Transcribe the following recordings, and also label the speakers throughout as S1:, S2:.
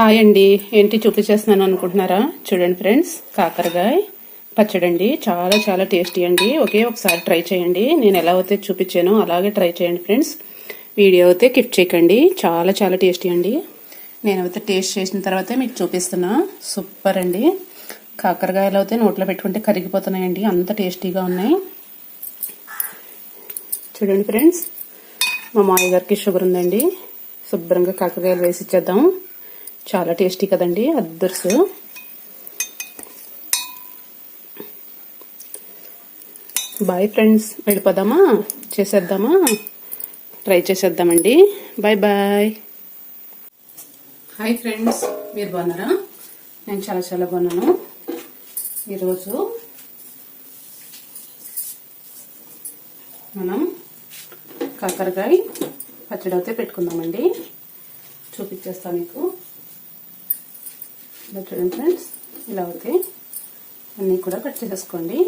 S1: Hi అండి. ఏంటి చూపించేస్తున్నాను అనుకుంటున్నారా? చూడండి ఫ్రెండ్స్, కాకరకాయ పచ్చడి అండి. చాలా చాలా టేస్టీ అండి. ఒకసారి ట్రై చేయండి. నేను ఎలా అయితే చూపించానో అలాగే ట్రై చేయండి ఫ్రెండ్స్. వీడియో అయితే కిప్ చేయకండి. చాలా చాలా టేస్టీ అండి. నేనైతే టేస్ట్ చేసిన తర్వాతే మీకు చూపిస్తున్నా. సూపర్ అండి. కాకరకాయలు అయితే నోట్లో పెట్టుకుంటే కరిగిపోతున్నాయండి, అంత టేస్టీగా ఉన్నాయి. చూడండి ఫ్రెండ్స్, మా మామయ్య గారికి షుగర్ ఉందండి. శుభ్రంగా కాకరకాయలు వేసి ఇచ్చేద్దాం. చాలా టేస్టీ కదండి, అద్దర్సు. బాయ్ ఫ్రెండ్స్, వెళ్ళిపోదామా? చేసేద్దామా? ట్రై చేసేద్దామండి. Bye bye. హాయ్ ఫ్రెండ్స్, మీరు బాగున్నారా? నేను చాలా చాలా బాగున్నాను. ఈరోజు మనం కాకరకాయ పచ్చడి అయితే పెట్టుకుందామండి. చూపించేస్తాను మీకు. ఇలా చూడండి ఫ్రెండ్స్, ఇలా అవుతాయి. అన్నీ కూడా కట్ చేసేసుకోండి.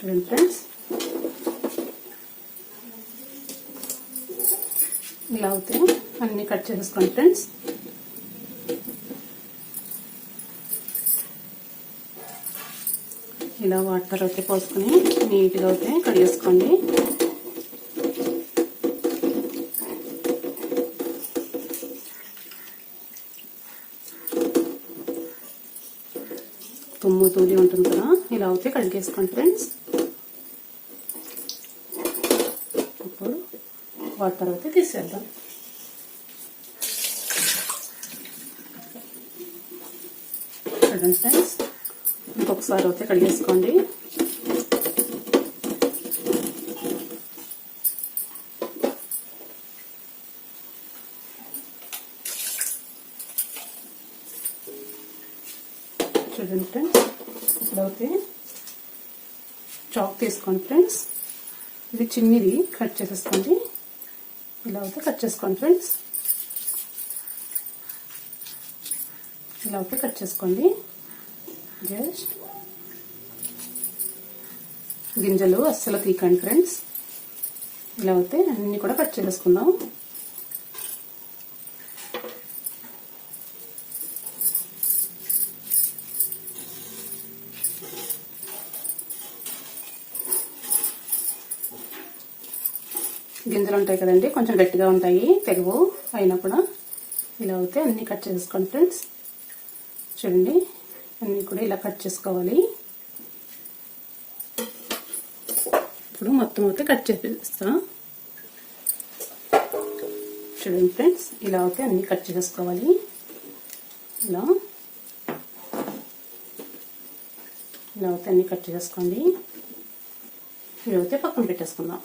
S1: చూడండి ఫ్రెండ్స్, ఇలా అవుతాయి. అన్నీ కట్ చేసుకోండి ఫ్రెండ్స్. ఇలా వాటర్ అయితే పోసుకొని నీట్గా అయితే కడిగేసుకోండి. తుమ్ము తూలి ఉంటుంది కదా, ఇలా అయితే కడిగేసుకోండి ఫ్రెండ్స్. ఇప్పుడు వాటర్ అయితే తీసేద్దాం. చూడండి ఫ్రెండ్స్, ఇంకొకసారి అయితే కడిగేసుకోండి. చూడండి ఫ్రెండ్స్, ఇప్పుడైతే చాక్ తీసుకోండి ఫ్రెండ్స్. ఇది చిన్నది కట్ చేసేసుకోండి. ఇలా అయితే కట్ చేసుకోండి ఫ్రెండ్స్. ఇలా అయితే కట్ చేసుకోండి. జస్ట్ గింజలు అస్సలు తీకండి ఫ్రెండ్స్. ఇలా అయితే అన్నీ కూడా కట్ చేసుకుందాం. గింజలు ఉంటాయి కదండి, కొంచెం గట్టిగా ఉంటాయి, తెగవు. అయినా కూడా ఇలా అయితే అన్నీ కట్ చేసుకోండి ఫ్రెండ్స్. చూడండి, అన్నీ కూడా ఇలా కట్ చేసుకోవాలి. ఇప్పుడు మొత్తం అయితే కట్ చేసేస్తా. చూడండి ఫ్రెండ్స్, ఇలా అయితే అన్నీ కట్ చేసుకోవాలి. ఇలా అయితే అన్నీ కట్ చేసుకోండి. ఇలా అయితే పక్కన పెట్టేసుకుందాం.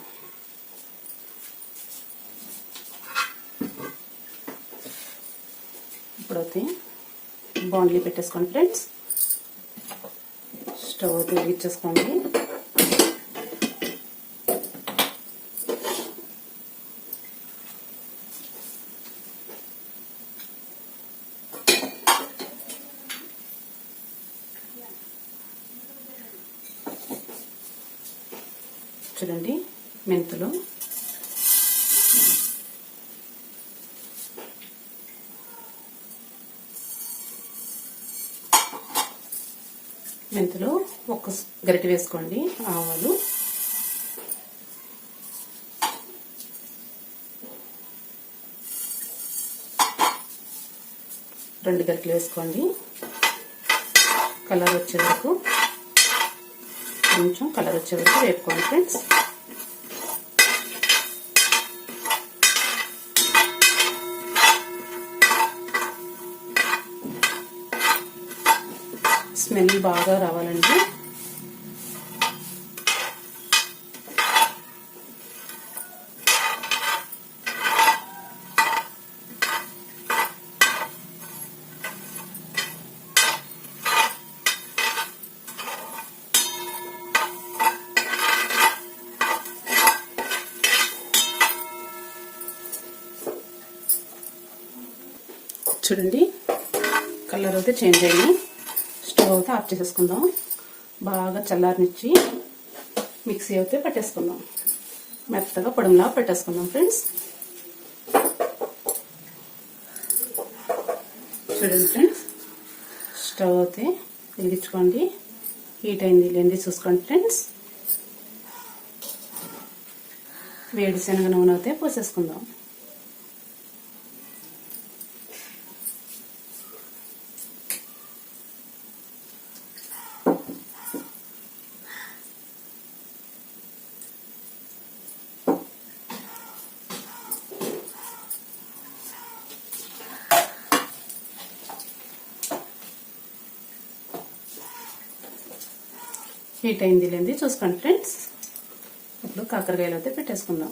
S1: ఇప్పుడైతే బాండ్లీ పెట్టేసుకోండి ఫ్రెండ్స్. స్టవ్ అయితే వెలిగించేసుకోండి. చూడండి, మెంతులు, ఒక గరిటె వేసుకోండి. ఆవాలు, రెండు గరిటెలు వేసుకోండి. కలర్ వచ్చే వరకు, కొంచెం కలర్ వచ్చే వరకు వేపుకోండి ఫ్రెండ్స్. స్మెల్ బాగా రావాలండి. చూడండి కలర్ అయితే చేంజ్ అయ్యి స్టవ్ అయితే ఆఫ్ చేసేసుకుందాం. బాగా చల్లారనిచ్చి మిక్సీ అయితే పట్టేసుకుందాం. మెత్తగా పొడంలా పెట్టేసుకుందాం ఫ్రెండ్స్. చూడండి ఫ్రెండ్స్, స్టవ్ అయితే వెలిగించుకోండి. హీట్ అయింది లేనిది చూసుకోండి ఫ్రెండ్స్. వేడి శనగ నూనె అయితే పోసేసుకుందాం. హీట్ అయింది లేనిది చూసుకోండి ఫ్రెండ్స్. ఇప్పుడు కాకరకాయలు అయితే పెట్టేసుకుందాం.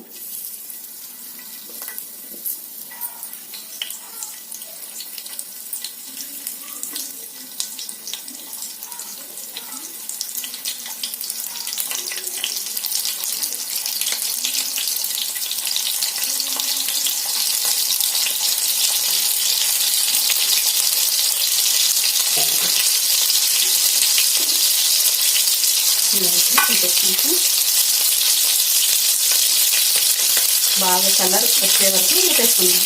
S1: బాగా కలర్ వచ్చే వరకు పెట్టేసుకుందాం.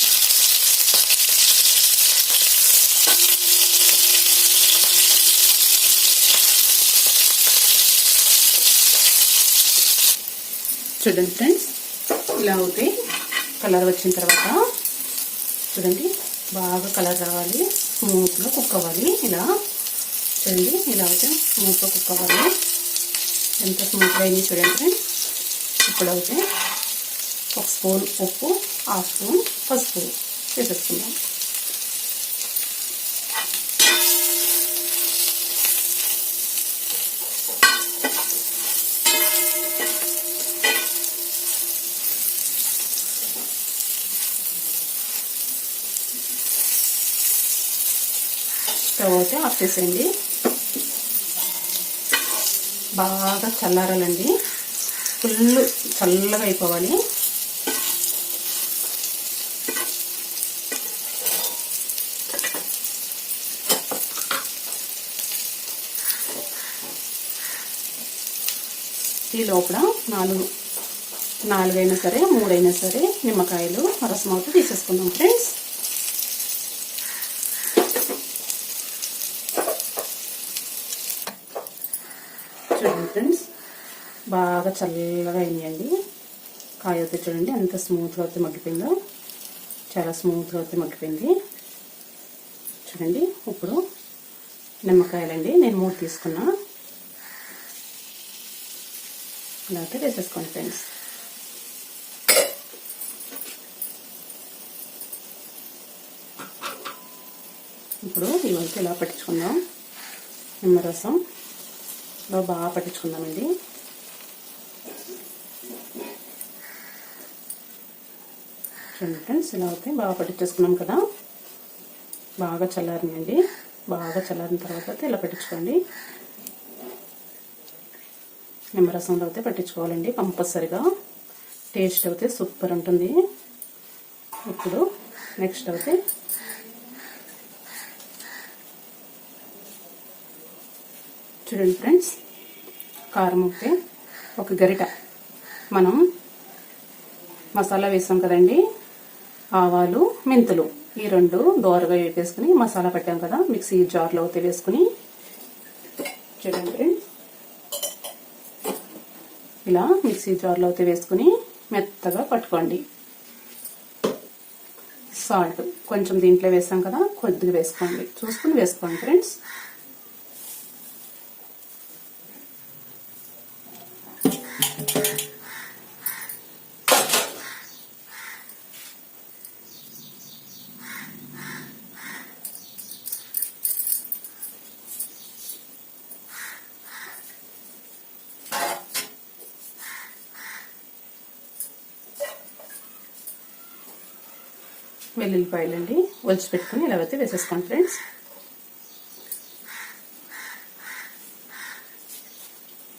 S1: చూడండి ఫ్రెండ్స్, ఇలా అవుతే కలర్ వచ్చిన తర్వాత చూడండి బాగా కలర్ రావాలి, స్మూత్గా కుక్ అవ్వాలి. ఇలా చూడండి, ఇలా అయితే స్మూత్గా కుక్ అవ్వాలి. ఎంత స్మూత్గా అయింది చూడండి ఫ్రెండ్స్. ఇప్పుడైతే 1 స్పూన్ ఉప్పు, 1/2 స్పూన్ పసుపు వేసేసుకుందాం. స్టవ్ అయితే ఆఫ్ చేసేయండి. బాగా చల్లారాలండి, ఫుల్ చల్లగా అయిపోవాలి. ఈ లోపల 4 అయినా సరే 3 అయినా సరే నిమ్మకాయలు రసం అవుతూ తీసేసుకుందాం ఫ్రెండ్స్. చూడండి ఫ్రెండ్స్, బాగా చల్లగా అయ్యండి. కాయ అయితే చూడండి ఎంత స్మూత్గా అయితే మగ్గిపోయిందో, చాలా స్మూత్గా అయితే మగ్గిపోయింది. చూడండి ఇప్పుడు నిమ్మకాయలండి నేను 3 తీసుకున్నా. ఇలా అయితే వేసేసుకోండి ఫ్రెండ్స్. ఇప్పుడు ఇవంతా ఇలా పట్టించుకుందాం. నిమ్మరసంలో బాగా పట్టించుకుందామండి. చూడండి ఫ్రెండ్స్, ఇలా అయితే బాగా పట్టించేసుకున్నాం కదా. బాగా చల్లారినాయండి. బాగా చల్లారిన తర్వాత అయితే ఇలా పట్టించుకోండి. నిమ్మరసంలో అయితే పట్టించుకోవాలండి కంపల్సరిగా. టేస్ట్ అయితే సూపర్ ఉంటుంది. ఇప్పుడు నెక్స్ట్ అయితే చూడండి ఫ్రెండ్స్, కారం అయితే 1 గరిట మనం మసాలా వేసాం కదండి, ఆవాలు మెంతులు ఈ 2 దోరగా వేసుకుని మసాలా పెట్టాం కదా, మిక్సీ జార్లో అయితే వేసుకుని చూడండి ఫ్రెండ్స్, ఇలా మిక్సీ జార్లో అయితే వేసుకుని మెత్తగా పట్టుకోండి. సాల్ట్ కొంచెం దీంట్లో వేసాం కదా, కొద్దిగా వేసుకోండి, చూసుకుని వేసుకోండి ఫ్రెండ్స్. వెల్లుల్లిపాయలండి ఒలిచి పెట్టుకుని ఇలా అయితే వేసేసుకోండి ఫ్రెండ్స్.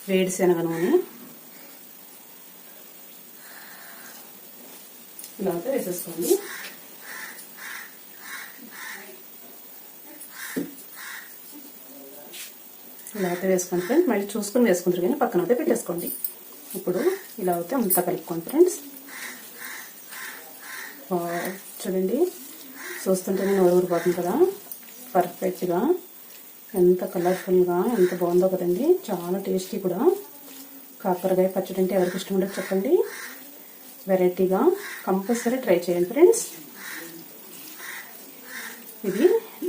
S1: వేడి శనగ నూనె ఇలా అయితే వేసేసుకోండి. ఇలా అయితే వేసుకోండి ఫ్రెండ్స్. మళ్ళీ చూసుకొని వేసుకుంటారు కానీ పక్కన అయితే పెట్టేసుకోండి. ఇప్పుడు ఇలా అయితే అంతా కలుపుకోండి ఫ్రెండ్స్. చూడండి, చూస్తుంటేనే నోరు ఊరిపోతుంది కదా, పర్ఫెక్ట్గా ఎంత కలర్ఫుల్గా ఎంత బాగుందో కదండి. చాలా టేస్టీ కూడా. కాకరకాయ పచ్చడి అంటే ఎవరికి ఇష్టం ఉండదు చెప్పండి. వెరైటీగా కంపల్సరీ ట్రై చేయండి ఫ్రెండ్స్. ఇది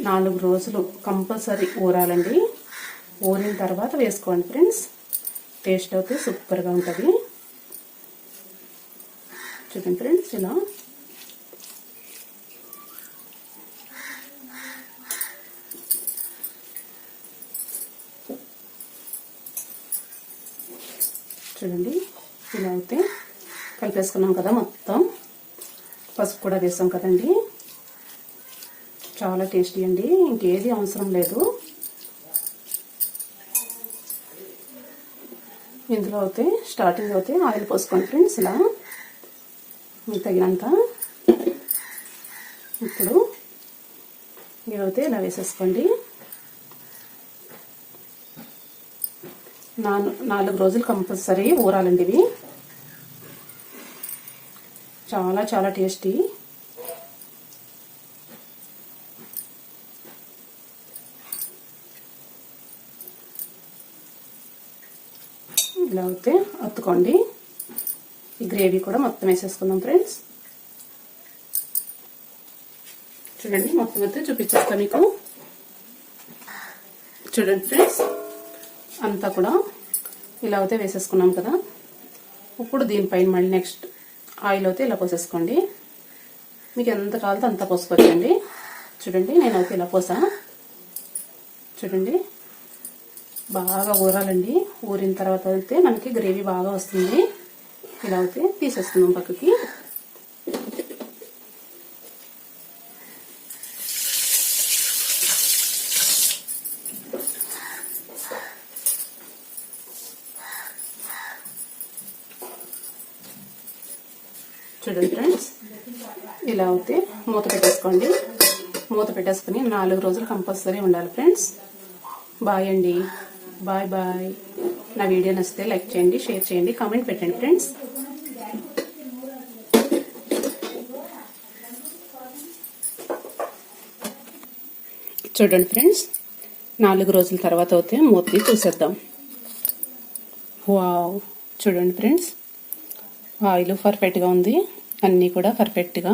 S1: 4 రోజులు కంపల్సరీ ఊరాలండి. ఊరిన తర్వాత వేసుకోండి ఫ్రెండ్స్. టేస్ట్ అయితే సూపర్గా ఉంటుంది. చూడండి ఫ్రెండ్స్, ఇలా చూడండి, ఇలా అయితే కలిపేసుకున్నాం కదా. మొత్తం పసుపు కూడా వేసాం కదండి. చాలా టేస్టీ అండి. ఇంకేది అవసరం లేదు. ఇందులో అయితే స్టార్టింగ్ అయితే ఆయిల్ పోసుకోండి ఫ్రెండ్స్. ఇలా మీకు తగినంత. ఇప్పుడు ఇవైతే ఇలా వేసేసుకోండి. 4 రోజులు కంపల్సరీ ఊరాలండి ఇవి. చాలా చాలా టేస్టీ. ఇలా అయితే అత్తుకోండి. ఈ గ్రేవీ కూడా మొత్తం వేసేసుకుందాం ఫ్రెండ్స్. చూడండి, మొత్తం అయితే చూపించేస్తాను మీకు. చూడండి ఫ్రెండ్స్, అంతా కూడా ఇలా అయితే వేసేసుకున్నాం కదా. ఇప్పుడు దీనిపైన మళ్ళీ నెక్స్ట్ ఆయిల్ అయితే ఇలా పోసేసుకోండి. మీకు ఎంత కావాలో అంత పోసుకోవచ్చండి. చూడండి, నేను అయితే ఇలా పోసా. చూడండి, బాగా ఊరాలండి. ఊరిన తర్వాత అయితే మనకి గ్రేవీ బాగా వస్తుంది. ఇలా అయితే తీసేస్తున్నాం పక్కకి. చూడండి ఫ్రెండ్స్, ఇలా అయితే మూత పెట్టేసుకోండి. మూత పెట్టేసుకుని 4 రోజులు కంపల్సరీ ఉండాలి ఫ్రెండ్స్. బాయ్ అండి. Bye bye. నా వీడియో నచ్చితే లైక్ చేయండి, షేర్ చేయండి, కామెంట్ పెట్టండి ఫ్రెండ్స్. చూడండి ఫ్రెండ్స్, 4 రోజుల తర్వాత అయితే మూతి చూసేద్దాం. వావ్, చూడండి ఫ్రెండ్స్, ఆయిల్ పర్ఫెక్ట్గా ఉంది. అన్నీ కూడా పర్ఫెక్ట్గా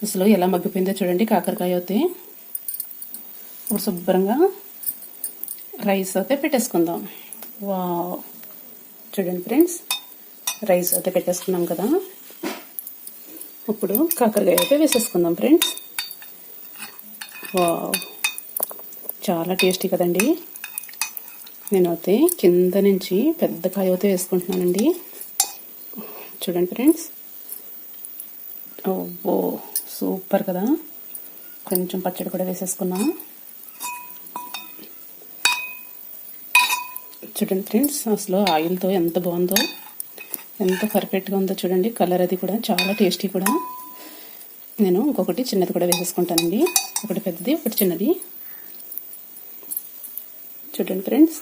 S1: అసలు ఎలా మగ్గిపోయిందో చూడండి. కాకరకాయ అయితే ఇప్పుడు శుభ్రంగా రైస్ అయితే పెట్టేసుకుందాం. వావ్, చూడండి ఫ్రెండ్స్, రైస్ అయితే పెట్టేసుకున్నాం కదా. ఇప్పుడు కాకరకాయ అయితే వేసేసుకుందాం ఫ్రెండ్స్. వావ్, చాలా టేస్టీ కదండి. నేనైతే కింద నుంచి పెద్ద కాయ అయితే వేసుకుంటున్నానండి. చూడండి ఫ్రెండ్స్, ఓ సూపర్ కదా. కొంచెం పచ్చడి కూడా వేసేసుకున్నా. చూడండి ఫ్రెండ్స్, అసలు ఆయిల్తో ఎంత బాగుందో, ఎంత పర్ఫెక్ట్గా ఉందో చూడండి. కలర్ అది కూడా చాలా టేస్టీ కూడా. నేను ఇంకొకటి చిన్నది కూడా వేసేసుకుంటానండి. ఒకటి పెద్దది, ఒకటి చిన్నది. చూడండి ఫ్రెండ్స్,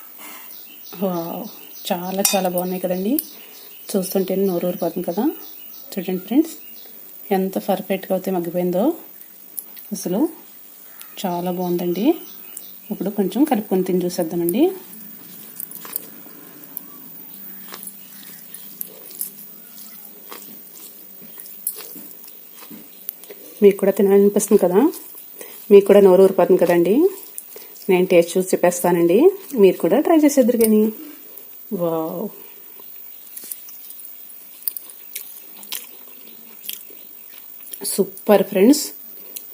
S1: చాలా చాలా బాగున్నాయి కదండి. చూస్తుంటే నోరు ఊరిపోతుంది కదా. చూడండి ఫ్రెండ్స్, ఎంత పర్ఫెక్ట్గా అయితే మగ్గిపోయిందో. అసలు చాలా బాగుందండి. ఇప్పుడు కొంచెం కలుపుకొని తిని చూసేద్దామండి. మీకు కూడా తినాలనిపిస్తుంది కదా, మీకు కూడా నోరు ఊరిపోతుంది కదండి. నేను టేస్ట్ చూసి చెప్పేస్తానండి, మీరు కూడా ట్రై చేసేద్దరు కానీ. వావ్, సూపర్ ఫ్రెండ్స్,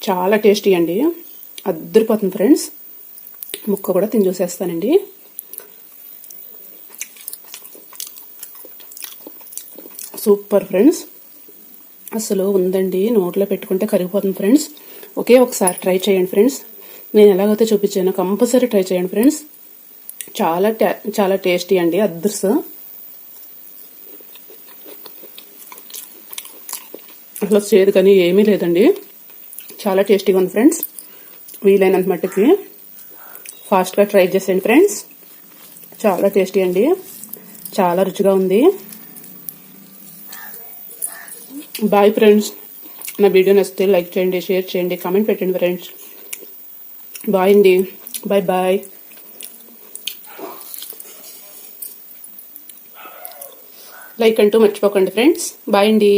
S1: చాలా టేస్టీ అండి. అద్దరిపోతుంది ఫ్రెండ్స్. ముక్క కూడా తిని చూసేస్తానండి. సూపర్ ఫ్రెండ్స్, అసలు ఉందండి, నోట్లో పెట్టుకుంటే కరిగిపోతుంది ఫ్రెండ్స్. ఒకే ఒకసారి ట్రై చేయండి ఫ్రెండ్స్. నేను ఎలాగైతే చూపించానో కంపల్సరీ ట్రై చేయండి ఫ్రెండ్స్. చాలా చాలా టేస్టీ అండి. అదృష్టం అసలు చేదు కానీ ఏమీ లేదండి. చాలా టేస్టీగా ఉంది ఫ్రెండ్స్. వీలైనంత మట్టుకి ఫాస్ట్గా ట్రై చేసేయండి ఫ్రెండ్స్. చాలా టేస్టీ అండి, చాలా రుచిగా ఉంది. Bye friends. నా వీడియో నచ్చితే లైక్ చేయండి, షేర్ చేయండి, కామెంట్ పెట్టండి ఫ్రెండ్స్. బాయ్ అండి. Bye bye. లైక్ అంటూ మర్చిపోకండి ఫ్రెండ్స్. బాయ్ అండి.